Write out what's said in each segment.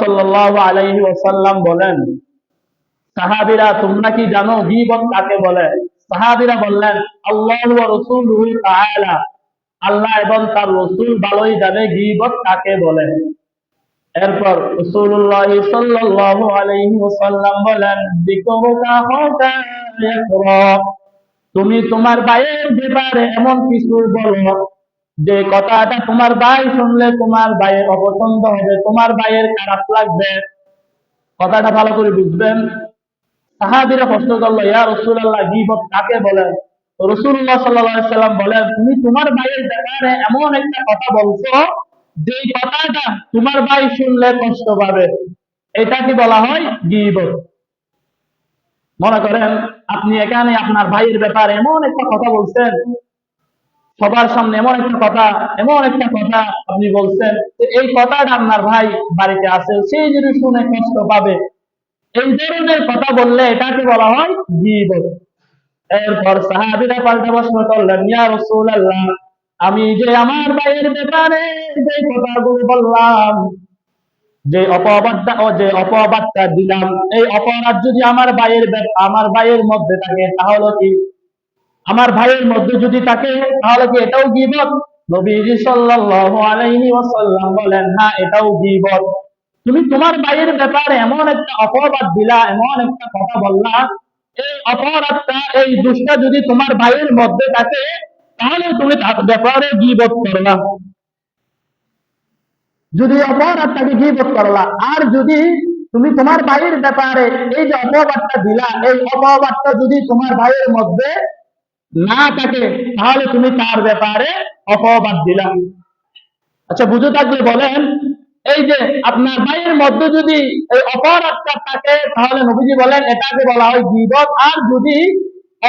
সাল্লাল্লাহু আলাইহি ওয়াসাল্লাম বলেন, সাহাবীরা তোমরা কি জানো গীবত কাকে বলে? সাহাবীরা বললেন, আল্লাহু ওয়া রাসূলুহু তাআলা, আল্লাহ এবং তার রাসূল ভালোই জানে গীবত কাকে বলে। এরপর রাসূলুল্লাহ সাল্লাল্লাহু আলাইহি ওয়াসাল্লাম বলেন, যিকরুকা হাকা ইয়াকরা, তুমি তোমার ভাইয়ের ব্যাপারে এমন কিছু বলো যে কথাটা তোমার ভাই শুনলে তোমার ভাইয়ের অপছন্দ হবে, তোমার ভাইয়ের খারাপ লাগবে। কথাটা ভালো করে বুঝবেন। সাহাবীরা প্রশ্ন করলো, ইয়া রাসূলুল্লাহ গীবত কাকে বলে? রাসূলুল্লাহ সাল্লাল্লাহু আলাইহি ওয়াসাল্লাম বলেন, তুমি তোমার ভাইয়ের ব্যাপারে এমন একটা কথা বলছো যে কথাটা তোমার ভাই শুনলে কষ্ট পাবে, এটাকে বলা হয় গীবত। মনে করেন আপনি এখানে আপনার ভাইয়ের ব্যাপারে এমন একটা কথা বলছেন, সবার সামনে এমন একটা কথা আপনি বলছেন, এই কথাটা আপনার ভাই বাড়িতে আছে, সেই যদি শুনে কষ্ট পাবে, এই ধরনের কথা বললে এটাকে বলা হয় গীবত। এরপর সাহাবীরা পাল্টা প্রশ্ন করলেন, ইয়া রাসূলুল্লাহ, আমি যে আমার ভাইয়ের ব্যাপারে যে কথাগুলো বললাম, যে অপবাদটা দিলাম, এই অপরাধ যদি আমার ভাইয়ের মধ্যে থাকে তাহলে কি, আমার ভাইয়ের মধ্যে যদি থাকে তাহলে কি এটাও গীবত? নবীজি সাল্লাল্লাহু আলাইহি ওয়াসাল্লাম বলেন, হ্যাঁ এটাও গীবত। তুমি তোমার ভাইয়ের ব্যাপারে এমন একটা অপবাদ দিলা, এমন একটা কথা বললা, এই অপরাধটা, এই দোষটা যদি তোমার ভাইয়ের মধ্যে থাকে তাহলে তুমি তার ব্যাপারে গীবত করলা, যদি অপরাধটাকে গীবত করলা। আর যদি তুমি তোমার ভাইয়ের ব্যাপারে এই যে অপবাদটা দিলা, এই অপবাদটা যদি তোমার ভাইয়ের মধ্যে না থাকে তাহলে তুমি তার ব্যাপারে অপবাদ দিলা। আচ্ছা, বুঝে থাকলে বলেন, এই যে আপনার ভাইয়ের মধ্যে যদি এই অপরাধটা থাকে তাহলে নবীজি বলেন এটাকে বলা হয় গীবত। আর যদি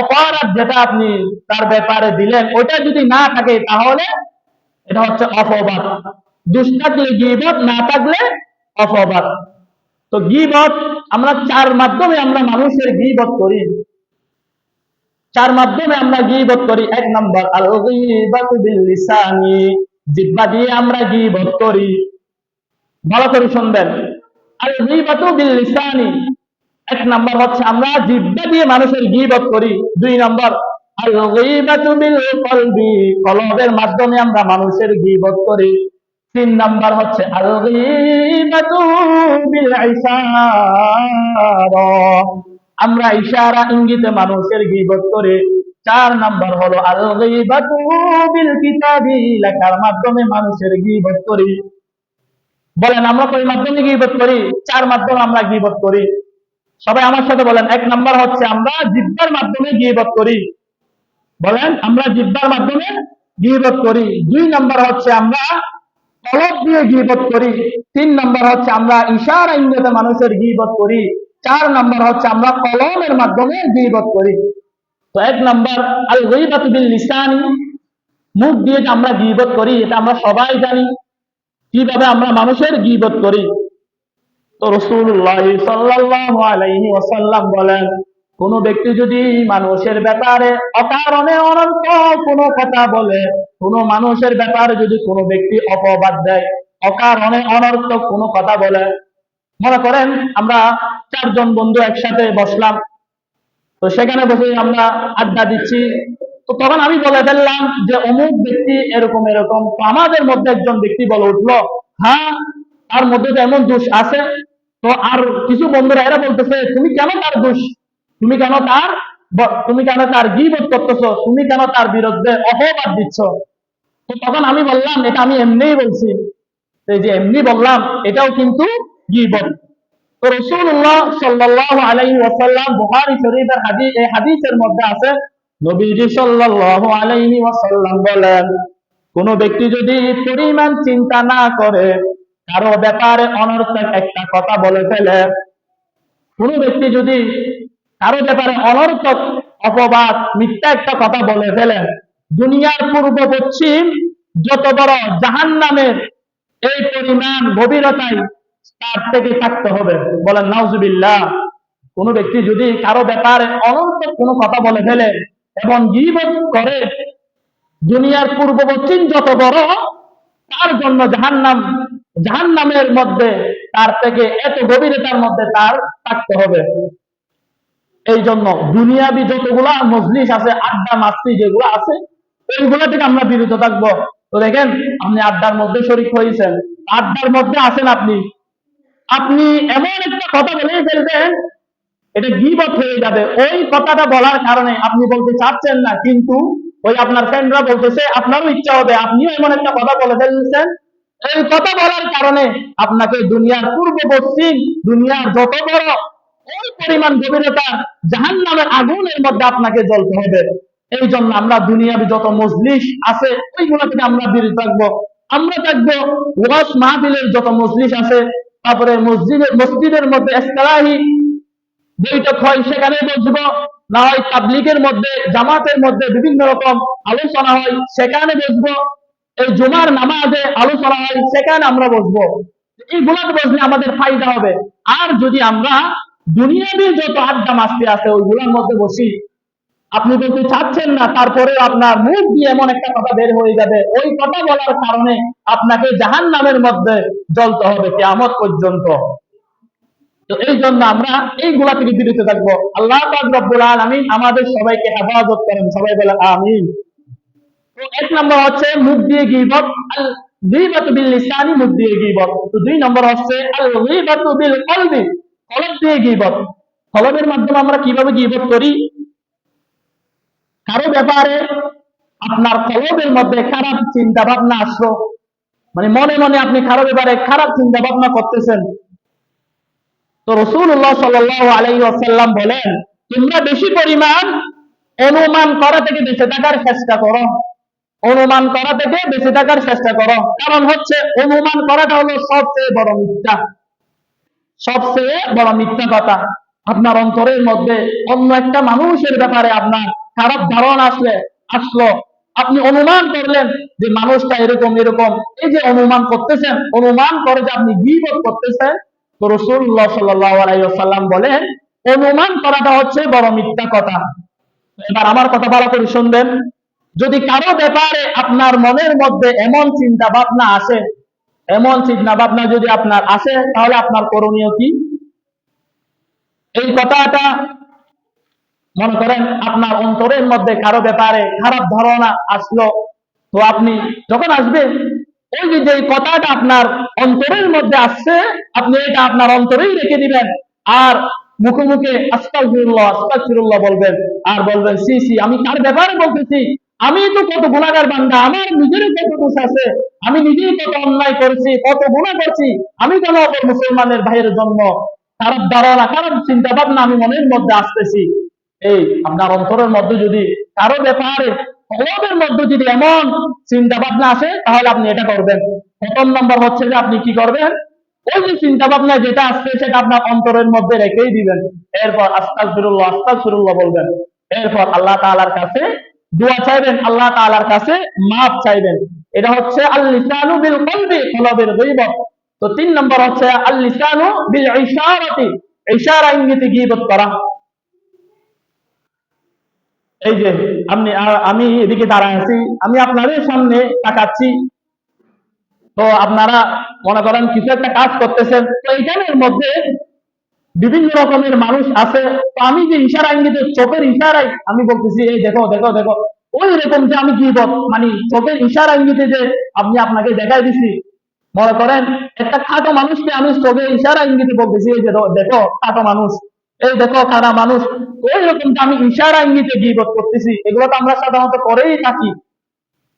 অপরাধ যেটা আপনি তার ব্যাপারে দিলেন ওটা যদি না থাকে তাহলে এটা হচ্ছে অপবাদ। দোষ থাকলে গীবত, না থাকলে অপবাদ। তো গীবত আমরা চার মাধ্যমে আমরা মানুষের গীবত করি। এক নম্বর আল গীবাতু বিল লিসানি, জিহ্বা দিয়ে আমরা গীবত করি। ভালো করে শুনবেন, আল গীবাতু বিল লিসানি, এক নম্বর হচ্ছে আমরা জিহ্বা দিয়ে মানুষের গীবত করি। দুই নম্বর আল গীবাতু বিল কলবি, কলবের মাধ্যমে আমরা মানুষের গীবত করি। তিন নম্বর হচ্ছে আল গীবাতু বিল ইশারা, আমরা ইশারা ইঙ্গিতে মানুষের গীবত করি। চার নাম্বার হলো আল গীবাতু বিল কিতাবি, লেখার মাধ্যমে মানুষের গীবত করি। বলেন আমরা কোন মাধ্যমে গীবত করি? চার মাধ্যমে আমরা গীবত করি। সবাই আমার সাথে বলেন, এক নাম্বার হচ্ছে আমরা জিহ্বার মাধ্যমে গীবত করি। বলেন, আমরা জিহ্বার মাধ্যমে গীবত করি। দুই নাম্বার হচ্ছে আমরা কলব দিয়ে গীবত করি। তিন নাম্বার হচ্ছে আমরা ইশারা ইঙ্গিতে মানুষের গীবত করি। চার নাম্বার হচ্ছে আমরা কলমের মাধ্যমে গীবত করি। তো এক নাম্বার আল গীবাতু বিল লিসানি, মুখ দিয়ে যে আমরা গীবত করি এটা আমরা সবাই জানি কিভাবে আমরা মানুষের গীবত করি। তো রাসূলুল্লাহ সাল্লাল্লাহু আলাইহি ওয়াসাল্লাম বলেন, কোন ব্যক্তি যদি মানুষের ব্যাপারে অকারণে অনর্থ কোনো কথা বলে, কোন মানুষের ব্যাপারে যদি কোনো ব্যক্তি অপবাদ দেয়, অকারণে অনর্থক কোনো কথা বলে, মনে করেন আমরা চারজন বন্ধু একসাথে বসলাম, তো সেখানে বসে আমরা আড্ডা দিচ্ছি, তো তখন আমি বলে ফেললাম যে অমুক ব্যক্তি এরকম এরকম। তো আমাদের মধ্যে একজন ব্যক্তি বলে উঠলো, হ্যাঁ তার মধ্যে তো এমন দোষ আছে। তো আর কিছু বন্ধুরা এরা বলতেছে, তুমি কেন তার দোষ, তুমি কেন তার গীবত করতেছো, তুমি কেন তার বিরুদ্ধে অপবাদ দিচ্ছ? তো তখন আমি বললাম এটা আমি এমনিই বলছি। এই যে এমনি বললাম এটাও কিন্তু গীবত। তো রাসূলুল্লাহ সাল্লাল্লাহু আলাইহি ওয়াসাল্লাম, বুখারী শরীফের হাদিস, এই হাদিসের মধ্যে আছে নবীজি সাল্লাল্লাহু আলাইহি ওয়াসাল্লাম বলেন, কোন ব্যক্তি যদি পরিমাণ চিন্তা না করে কারো ব্যাপারে অনর্থক একটা কথা বলে ফেলে, কোন ব্যক্তি যদি কারো ব্যাপারে অনর্থক অপবাদ, মিথ্যা একটা কথা বলে ফেলে, দুনিয়ার পূর্ব পশ্চিম যত বড় জাহান্নামের এই পরিমাণ গভীরতায় তার থেকে থাকতে হবে। বলেন নাউজুবিল্লাহ। কোন ব্যক্তি যদি কারো ব্যাপারে অনর্থক কোনো কথা বলে ফেলে এবং গীবত করে, দুনিয়ার পূর্ব পশ্চিম যত বড়, তার জন্য জাহান্নামের মধ্যে তার থেকে এত গভীরতার মধ্যে তার থাকতে হবে। এই জন্য দুনিয়াবি যতগুলা মজলিস আছে, আড্ডা মাস্তি যেগুলো আছে, ওইগুলা থেকে আমরা বিরত থাকবো। তো দেখেন, আপনি আড্ডার মধ্যে শরীক হয়েছেন, আড্ডার মধ্যে আছেন, আপনি আপনি এমন একটা কথা বলে ফেলবেন, এটা গীবত হয়ে যাবে। ওই কথাটা বলার কারণে আপনি বলতে চাচ্ছেন না, কিন্তু ওই আপনার ফ্রেন্ডরা বলতেছে, আপনারও ইচ্ছা হবে, আপনিও এমন একটা কথা বলে ফেলছেন। এই কথা বলার কারণে আপনাকে দুনিয়ার পূর্ব পশ্চিম, দুনিয়ার যত বড় ওই পরিমাণ গভীরতা জাহান্নামের আগুনের মধ্যে আপনাকে জ্বলতে হবে। এই জন্য আমরা দুনিয়াবি যত মজলিস আছে ওইগুলো থেকে আমরা বিরত থাকবো। আমরা থাকবো ওয়াজ মাহফিলের যত মজলিস আছে, তারপরে মসজিদের মধ্যে ইস্তেলাহি বৈঠক হয়, সেখানে বসবো। না হয় তাবলীগের মধ্যে, জামাতের মধ্যে বিভিন্ন রকম আলোচনা হয়, সেখানে বসবো। এই জুমার নামাজে আলোচনা হয়, সেখানে আমরা বসবো। এইগুলাতে বসলে আমাদের ফায়দা হবে। আর যদি আমরা দুনিয়াবি যত আড্ডা মাস্তি আছে ওইগুলোর মধ্যে বসি, আপনি বলতে চাচ্ছেন না, তারপরে আপনার মুখ দিয়ে এমন একটা কথা বের হয়ে যাবে, ওই কথা বলার কারণে আপনাকে জাহান্নামের মধ্যে জ্বলতে হবে কিয়ামত পর্যন্ত। তো এই জন্য আমরা এইগুলা থেকে বিরত থাকবো। আল্লাহ পাক রব্বুল আলামিন আমাদের সবাইকে হেফাজত করেন, সবাই বলে আমিন। তো এক নম্বর হচ্ছে মুখ দিয়ে গীবত, আল গীবাতু বিল লিসানি, মুখ দিয়ে গীবত। তো দুই নম্বর হচ্ছে আল গীবাতু বিল কলবি, কলব দিয়ে গীবত। কলবের মাধ্যমে আমরা কিভাবে গীবত করি? কারো ব্যাপারে আপনার কলবের মধ্যে খারাপ চিন্তা ভাবনা আসলো, মানে মনে মনে আপনি কারো ব্যাপারে খারাপ চিন্তা ভাবনা করতেছেন। তো রাসূলুল্লাহ সাল্লাল্লাহু আলাইহি ওয়াসাল্লাম বলেন, তোমরা বেশি পরিমাণ অনুমান করা থেকে বেঁচে থাকার চেষ্টা করো। অনুমান করা থেকে বেঁচে থাকার চেষ্টা করো। কারণ হচ্ছে অনুমান করাটা হলো সবচেয়ে বড় মিথ্যা, সবচেয়ে বড় মিথ্যা কথা। আপনার অন্তরের মধ্যে অন্য একটা মানুষের ব্যাপারে আপনার খারাপ ধারণা আসলো, আপনি অনুমান করলেন যে মানুষটা এরকম এরকম, এই যে অনুমান করতেছেন, অনুমান করে যে আপনি গীবত করতেছেন। তো রাসূলুল্লাহ সাল্লাল্লাহু আলাইহি ওয়াসাল্লাম বলেন, অনুমান করাটা হচ্ছে বড় মিথ্যা কথা। এবার আমার কথা ভালো করে শুনবেন। যদি কারো ব্যাপারে আপনার মনের মধ্যে এমন চিন্তা ভাবনা আসে, এমন চিন্তা ভাবনা যদি আপনার আসে, তাহলে আপনার করণীয় কি? এই কথাটা মনে করেন আপনার অন্তরের মধ্যে কারো ব্যাপারে খারাপ ধারণা আসলো, তো আপনি যখন আসবে, ওই যে কথাটা আপনার অন্তরের মধ্যে আসছে, আপনি এটা আপনার অন্তরেই রেখে দিবেন। আর মুখে মুখে আস্তাগফিরুল্লাহ আস্তাগফিরুল্লাহ বলবেন, আর বলবেন, সি সি, আমি কার ব্যাপারে বলতেছি, আমি তো কত গুনাহগার বান্দা, আমার নিজেরই কত দোষ আছে, আমি নিজেই কত অন্যায় করেছি, কত গুনাহ করছি, আমি কেন অপর মুসলমানের ভাইয়ের জন্য খারাপ ধারণা, খারাপ চিন্তা ভাবনা আমি মনের মধ্যে আসতেছি। এই আপনার অন্তরের মধ্যে যদি কারো ব্যাপারে, কলবের মধ্যে যদি এমন চিন্তা ভাবনা আসে, তাহলে আপনি এটা করবেন। প্রথম নম্বর হচ্ছে যে আপনি কি করবেন? ওই যে চিন্তা ভাবনা যেটা আসছে সেটা আপনার অন্তরের মধ্যে রেখেই দিবেন। এরপর আস্তাগফিরুল্লাহ আস্তাগফিরুল্লাহ বলবেন। এরপর আল্লাহ তাআলার কাছে দোয়া চাইবেন, আল্লাহ তাআলার কাছে মাফ চাইবেন। এটা হচ্ছে আল লিসানু বিল কলবি, কলবের গীবত। তো তিন নম্বর হচ্ছে আল লিসানু বিল ইশারাতি, ইশারা ইঙ্গিতে গীবত করা। এই যে আমি এদিকে দাঁড়ায় আছি, আমি আপনাদের সামনে তাকাচ্ছি, তো আপনারা মনে করেন কিছু একটা কাজ করতেছেন, তো এইখানের মধ্যে বিভিন্ন রকমের মানুষ আছে। তো আমি যে ইশারা ইঙ্গিতে, চোখের ইশারায় আমি বলতেছি, এই দেখো দেখো দেখো, ওই রকম যে আমি গীবত, মানে চোখের ইশারা ইঙ্গিতে যে আপনাকে দেখাই দিছি। মনে করেন একটা খাটো মানুষকে আমি চোখের ইশারা ইঙ্গিতে বলতেছি, এই যে দেখো খাটো মানুষ, এই দেখো খারাপ মানুষ, ওই রকম যে আমি ইশারা ইঙ্গিতে গীবত করতেছি। এগুলো তো আমরা সাধারণত করেই থাকি।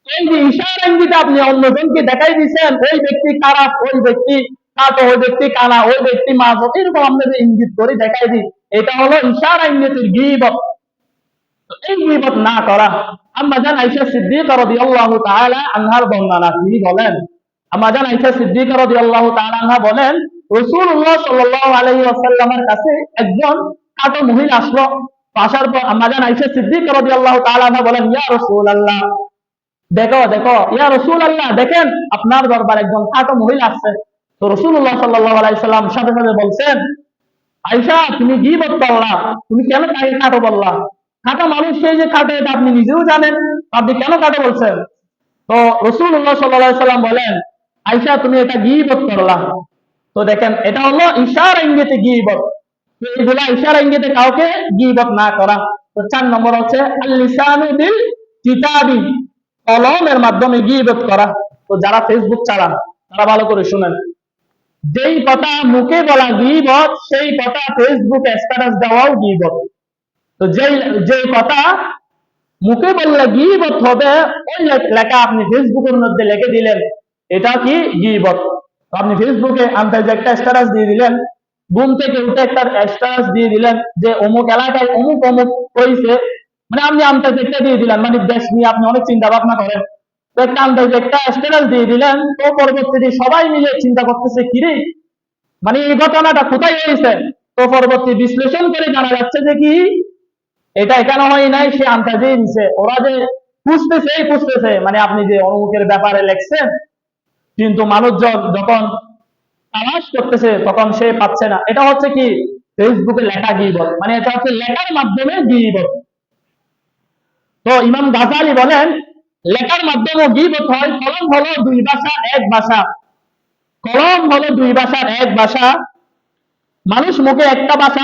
এই যে ইশারা ইঙ্গিতে আপনি অন্যজনকে দেখাই দিচ্ছেন, ওই ব্যক্তি খারাপ, ওই ব্যক্তি খাটো, ওই ব্যক্তি কানা, ওই ব্যক্তি মাজুক, এরকম আমরা যে ইঙ্গিত করে দেখাই দিই, এটা হলো ইশারা ইঙ্গিতের গীবত। এই গীবত না করা। আম্মা জান আয়েশা সিদ্দিকা রাদিয়াল্লাহু তাআলা আনহার বর্ণনা, তিনি বলেন, আম্মা জান আয়েশা সিদ্দিকা রাদিয়াল্লাহু তাআলা আনহা বলেন, রাসূলুল্লাহ সাল্লাল্লাহু আলাইহি ওয়াসাল্লামের কাছে একজন কাটো মহিলা আসলো। আসার পর আম্মা জান আয়েশা সিদ্দিকা রাদিয়াল্লাহু তাআলা আনহা বলেন, ইয়া রাসূলুল্লাহ, দেখো দেখো, ইয়া রাসূলুল্লাহ, দেখেন আপনার দরবারে একজন খাটো মহিলা আসছে। তো রাসূলুল্লাহ সাল্লাল্লাহু আলাইহি সাল্লাম সাথে সাথে বলছেন, আয়েশা, তুমি গীবত করলা, তুমি কেন তাকে খাটো বললা? খাটো মানুষ সেই যে খাটো, এটা আপনি নিজেও জানেন, আপনি কেন খাটো বলছেন? তো রাসূলুল্লাহ সাল্লাল্লাহু আলাইহি সাল্লাম বলেন, আয়েশা, তুমি এটা গীবত করলা। তো তো দেখেন এটা হলো ইশারা ইঙ্গিতে গীবত। তো এইগুলা ইশারা ইঙ্গিতে কাউকে গীবত না করা। তো 4 নম্বর হচ্ছে আল লিসানু বিল কিতাবি, কলমের মাধ্যমে গীবত করা। তো যারা ফেসবুক চালান তারা ভালো করে শুনেন, যেই কথা মুখে বলা গীবত, সেই কথা ফেসবুকে স্ট্যাটাস দেওয়াও গীবত। তো যেই যেই কথা মুখে বললে গীবত হবে, ওই লেখা আপনি ফেসবুকের মধ্যে লিখে দিলেন, এটা কি গীবত। তো আপনি ফেসবুকে আন্দাজে একটা স্ট্যাটাস দিয়ে দিলেন, ঘুম থেকে উঠে একটা স্ট্যাটাস দিয়ে দিলেন যে অমুক এলাকায় অমুক অমুক হয়েছে, মানে আপনি আন্দাজে একটা দিয়ে দিলেন, মানে দেশ নিয়ে আপনি অনেক চিন্তা ভাবনা করেন, তো একটা আন্দাজে একটা স্ট্যাটাস দিয়ে দিলেন। তো পরবর্তীতে সবাই মিলে চিন্তা করতেছে কিরে, মানে এই ঘটনাটা কোথায় হয়েছে। তো পরবর্তী বিশ্লেষণ করে জানা যাচ্ছে যে কি এটা এখানে হয় নাই, সে আন্দাজেই নিছে। ওরা যে খুঁজতেছে, মানে আপনি যে অমুকের ব্যাপারে লেখছেন, কিন্তু মানুষ যখন তালাশ করতেছে তখন সে পাচ্ছে না। এটা হচ্ছে কি ফেসবুকে লেখা গীবত, মানে এটা হচ্ছে লেখার মাধ্যমে গীবত। তো ইমাম গাজালি বলেন লেখার মাধ্যমে গীবত হয়। কলম হলো দুই ভাষা এক ভাষা, কলম হলো দুই ভাষার এক ভাষা। মানুষ মুখে একটা ভাষা